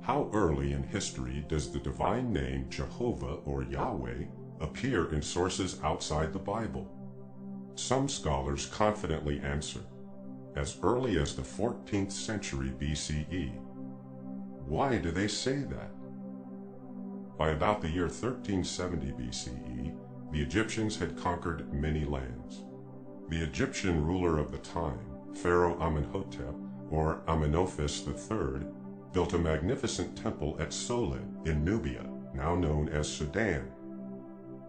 How early in history does the divine name Jehovah or Yahweh appear in sources outside the Bible? Some scholars confidently answer, as early as the 14th century BCE. Why do they say that? By about the year 1370 BCE, the Egyptians had conquered many lands. The Egyptian ruler of the time, Pharaoh Amenhotep, or Amenophis III, built a magnificent temple at Soleb in Nubia, now known as Sudan.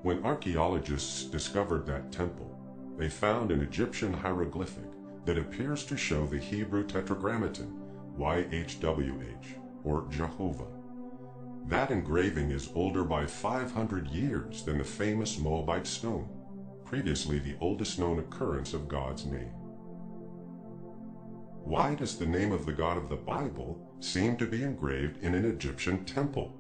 When archaeologists discovered that temple, they found an Egyptian hieroglyphic that appears to show the Hebrew tetragrammaton, YHWH, or Jehovah. That engraving is older by 500 years than the famous Moabite stone, previously the oldest known occurrence of God's name. Why does the name of the God of the Bible seem to be engraved in an Egyptian temple?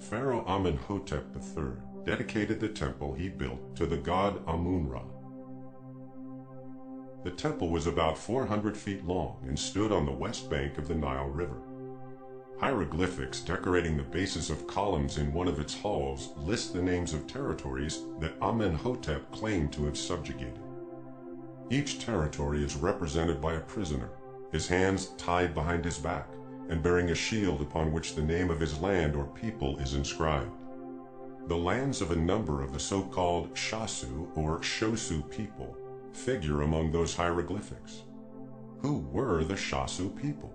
Pharaoh Amenhotep III dedicated the temple he built to the god Amun-Ra. The temple was about 400 feet long and stood on the west bank of the Nile River. Hieroglyphics decorating the bases of columns in one of its halls list the names of territories that Amenhotep claimed to have subjugated. Each territory is represented by a prisoner, his hands tied behind his back, and bearing a shield upon which the name of his land or people is inscribed. The lands of a number of the so-called SHASU or SHASU people figure among those hieroglyphics. Who were the SHASU people?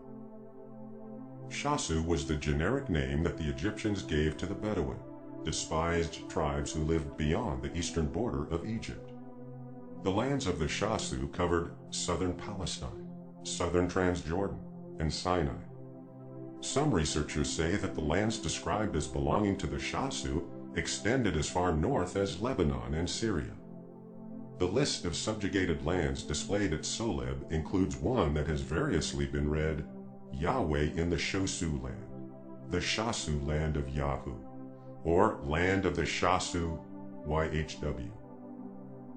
SHASU was the generic name that the Egyptians gave to the Bedouin, despised tribes who lived beyond the eastern border of Egypt. The lands of the SHASU covered southern Palestine, southern Transjordan, and Sinai. Some researchers say that the lands described as belonging to the SHASU extended as far north as Lebanon and Syria. The list of subjugated lands displayed at Soleb includes one that has variously been read Yahweh in the SHASU land, the SHASU land of YaHU, or land of the SHASU YHW.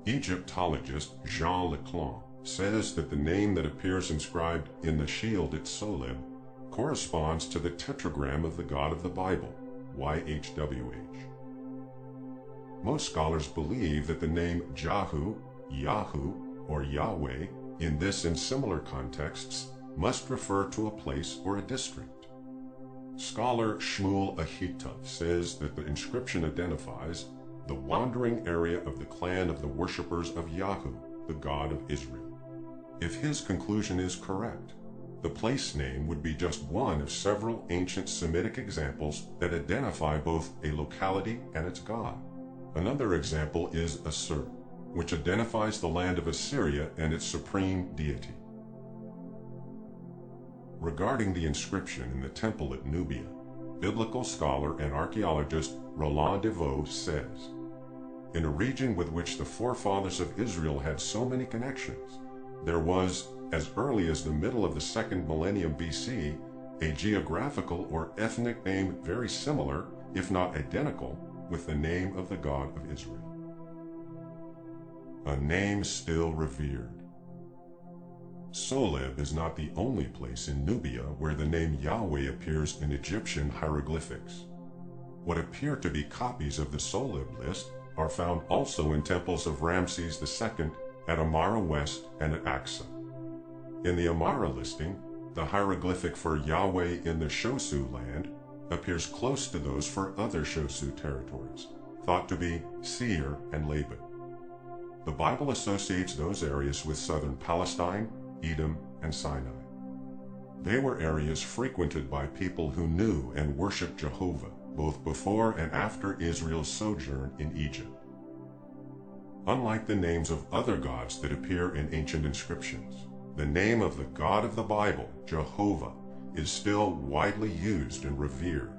Egyptologist Jean Leclanc says that the name that appears inscribed in the shield at Soleb corresponds to the tetragram of the God of the Bible, YHWH. Most scholars believe that the name Jahu, YaHU, or Yahweh in this and similar contexts must refer to a place or a district. Scholar Shmuel Ahitov says that the inscription identifies the wandering area of the clan of the worshippers of YaHU, the God of Israel. If his conclusion is correct, the place name would be just one of several ancient Semitic examples that identify both a locality and its god. Another example is Assur, which identifies the land of Assyria and its supreme deity. Regarding the inscription in the temple at Nubia, biblical scholar and archaeologist Roland Devaux says, "In a region with which the forefathers of Israel had so many connections, there was, as early as the middle of the 2nd millennium BC, a geographical or ethnic name very similar, if not identical, with the name of the God of Israel." A name still revered. Soleb is not the only place in Nubia where the name Yahweh appears in Egyptian hieroglyphics. What appear to be copies of the Soleb list are found also in temples of Ramses II at Amara West and at Aqsa. In the Amara listing, the hieroglyphic for Yahweh in the SHASU land appears close to those for other SHASU territories, thought to be Seir and Laban. The Bible associates those areas with southern Palestine, Edom, and Sinai. They were areas frequented by people who knew and worshiped Jehovah, both before and after Israel's sojourn in Egypt. Unlike the names of other gods that appear in ancient inscriptions, the name of the God of the Bible, Jehovah, is still widely used and revered.